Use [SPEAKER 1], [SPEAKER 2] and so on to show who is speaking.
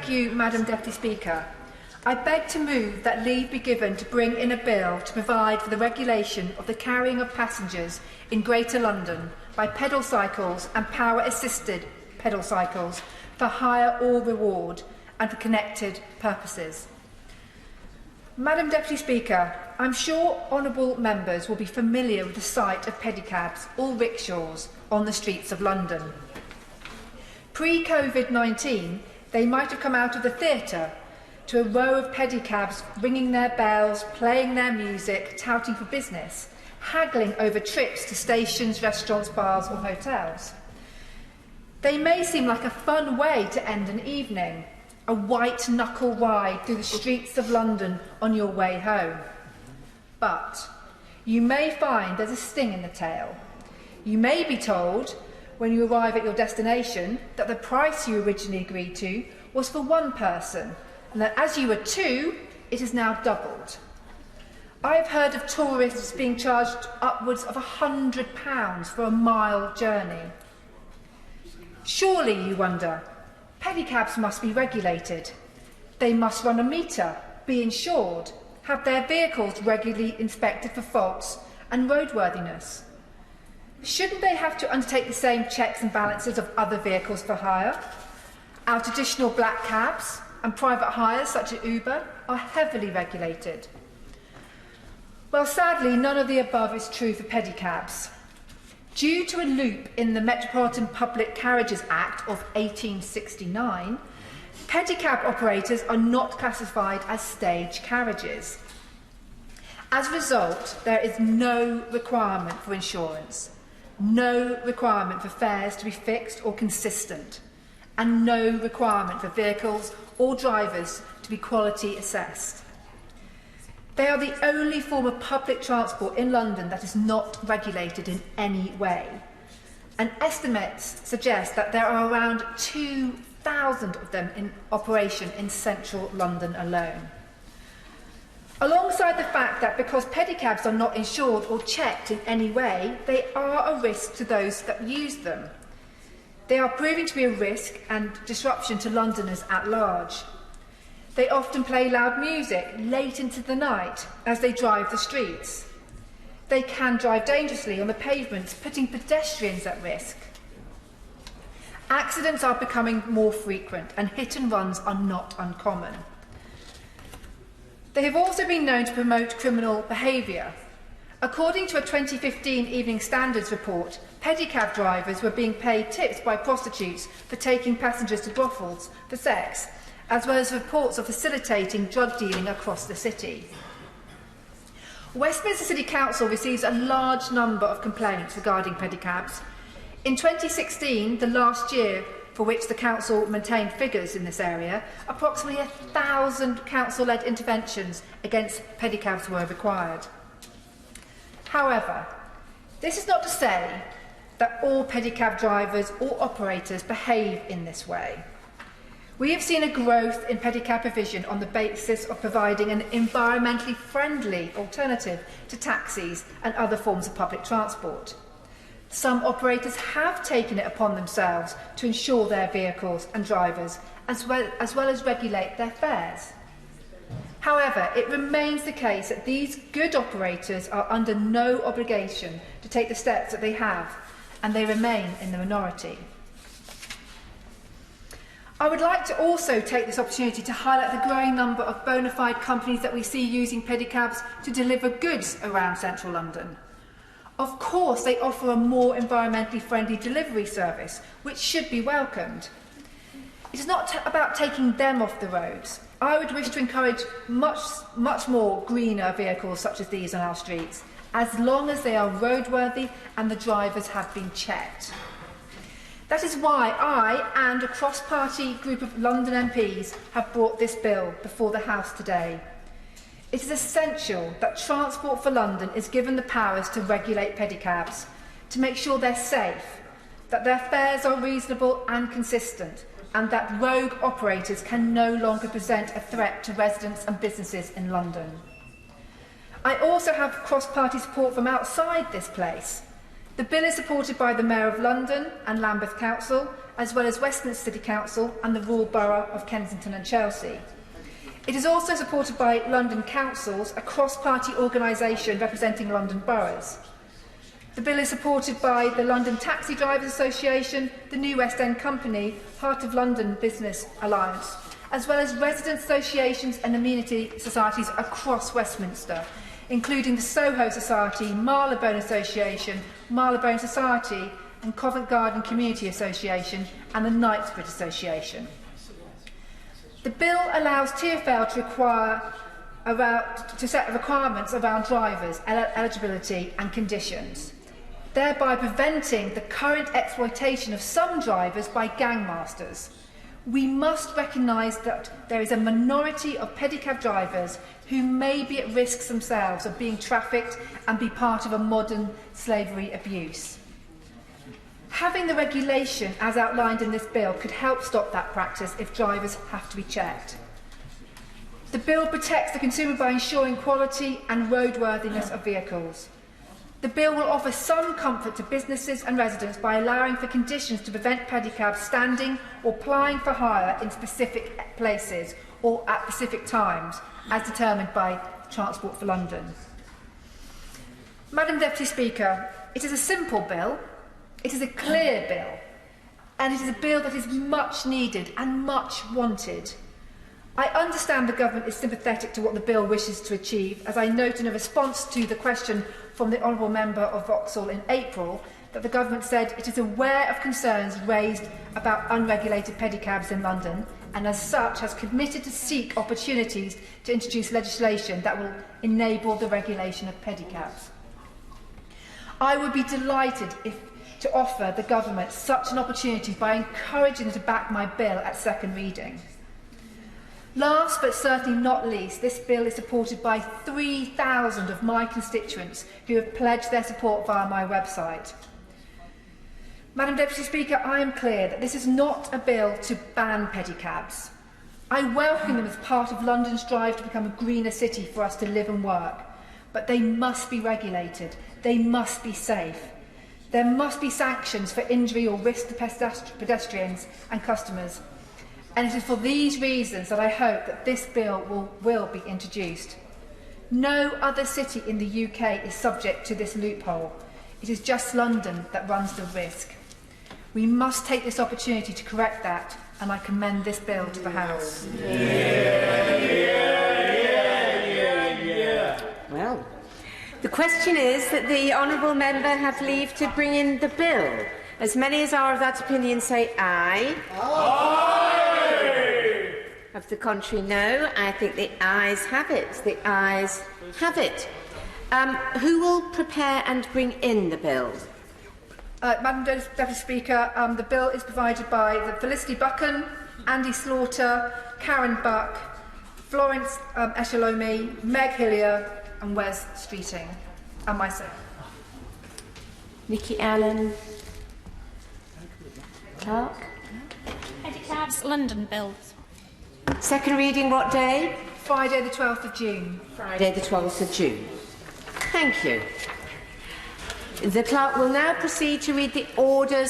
[SPEAKER 1] Thank you, Madam Deputy Speaker. I beg to move that leave be given to bring in a bill to provide for the regulation of the carrying of passengers in Greater London by pedal cycles and power-assisted pedal cycles for hire or reward and for connected purposes. Madam Deputy Speaker, I'm sure honourable members will be familiar with the sight of pedicabs or rickshaws on the streets of London. Pre-COVID-19, they might have come out of the theatre to a row of pedicabs ringing their bells, playing their music, touting for business, haggling over trips to stations, restaurants, bars or hotels. They may seem like a fun way to end an evening, a white-knuckle ride through the streets of London on your way home. But you may find there's a sting in the tail. You may be told, when you arrive at your destination, that the price you originally agreed to was for one person, and that as you were two, it is now doubled. I have heard of tourists being charged upwards of £100 for a mile journey. Surely, you wonder, pedicabs must be regulated. They must run a meter, be insured, have their vehicles regularly inspected for faults and roadworthiness. Shouldn't they have to undertake the same checks and balances of other vehicles for hire? Our traditional black cabs and private hires, such as Uber, are heavily regulated. Well, sadly, none of the above is true for pedicabs. Due to a loop in the Metropolitan Public Carriages Act of 1869, pedicab operators are not classified as stage carriages. As a result, there is no requirement for insurance, no requirement for fares to be fixed or consistent, and no requirement for vehicles or drivers to be quality assessed. They are the only form of public transport in London that is not regulated in any way. And estimates suggest that there are around 2,000 of them in operation in central London alone. Alongside the fact that because pedicabs are not insured or checked in any way, they are a risk to those that use them. They are proving to be a risk and disruption to Londoners at large. They often play loud music late into the night as they drive the streets. They can drive dangerously on the pavements, putting pedestrians at risk. Accidents are becoming more frequent and hit and runs are not uncommon. They have also been known to promote criminal behaviour. According to a 2015 Evening Standards report, pedicab drivers were being paid tips by prostitutes for taking passengers to brothels for sex, as well as reports of facilitating drug dealing across the city. Westminster City Council receives a large number of complaints regarding pedicabs. In 2016, the last year for which the Council maintained figures in this area, approximately 1,000 Council-led interventions against pedicabs were required. However, this is not to say that all pedicab drivers or operators behave in this way. We have seen a growth in pedicab provision on the basis of providing an environmentally friendly alternative to taxis and other forms of public transport. Some operators have taken it upon themselves to insure their vehicles and drivers, as well as regulate their fares. However, it remains the case that these good operators are under no obligation to take the steps that they have, and they remain in the minority. I would like to also take this opportunity to highlight the growing number of bona fide companies that we see using pedicabs to deliver goods around central London. Of course, they offer a more environmentally friendly delivery service, which should be welcomed. It is not about taking them off the roads. I would wish to encourage much more greener vehicles such as these on our streets, as long as they are roadworthy and the drivers have been checked. That is why I and a cross-party group of London MPs have brought this bill before the House today. It is essential that Transport for London is given the powers to regulate pedicabs, to make sure they're safe, that their fares are reasonable and consistent, and that rogue operators can no longer present a threat to residents and businesses in London. I also have cross-party support from outside this place. The bill is supported by the Mayor of London and Lambeth Council, as well as Westminster City Council and the Royal Borough of Kensington and Chelsea. It is also supported by London councils, a cross-party organisation representing London boroughs. The bill is supported by the London Taxi Drivers Association, the New West End Company, Heart of London Business Alliance, as well as resident associations and amenity societies across Westminster, including the Soho Society, Marylebone Association, Marylebone Society and Covent Garden Community Association and the Knightsbridge Association. The bill allows TfL to set requirements around drivers' eligibility and conditions, thereby preventing the current exploitation of some drivers by gangmasters. We must recognise that there is a minority of pedicab drivers who may be at risk themselves of being trafficked and be part of a modern slavery abuse. Having the regulation as outlined in this bill could help stop that practice if drivers have to be checked. The bill protects the consumer by ensuring quality and roadworthiness of vehicles. The bill will offer some comfort to businesses and residents by allowing for conditions to prevent pedicabs standing or plying for hire in specific places or at specific times, as determined by Transport for London. Madam Deputy Speaker, it is a simple bill, it is a clear bill, and it is a bill that is much needed and much wanted. I understand the Government is sympathetic to what the bill wishes to achieve, as I note in a response to the question from the Honourable Member of Vauxhall in April that the Government said it is aware of concerns raised about unregulated pedicabs in London and as such has committed to seek opportunities to introduce legislation that will enable the regulation of pedicabs. I would be delighted to offer the Government such an opportunity by encouraging them to back my bill at second reading. Last but certainly not least, this bill is supported by 3,000 of my constituents who have pledged their support via my website. Madam Deputy Speaker, I am clear that this is not a bill to ban pedicabs. I welcome them as part of London's drive to become a greener city for us to live and work, but they must be regulated, they must be safe. There must be sanctions for injury or risk to pedestrians and customers. And it is for these reasons that I hope that this bill will be introduced. No other city in the UK is subject to this loophole. It is just London that runs the risk. We must take this opportunity to correct that, and I commend this bill to the House.
[SPEAKER 2] Well, the question is that the honourable member have leave to bring in the bill. As many as are of that opinion say aye. Aye! Of the contrary, no. I think the ayes have it. The ayes have it. Who will prepare and bring in the bill?
[SPEAKER 1] Madam Deputy Speaker, the bill is provided by Felicity Buchan, Andy Slaughter, Karen Buck, Florence Eshalomi, Meg Hillier and Wes Streeting, and myself.
[SPEAKER 2] Nickie Allen. Clark.
[SPEAKER 3] Pedicabs, London bill.
[SPEAKER 2] Second reading what day?
[SPEAKER 1] Friday the 12th of June.
[SPEAKER 2] Friday the 12th of June. Thank you. The clerk will now proceed to read the orders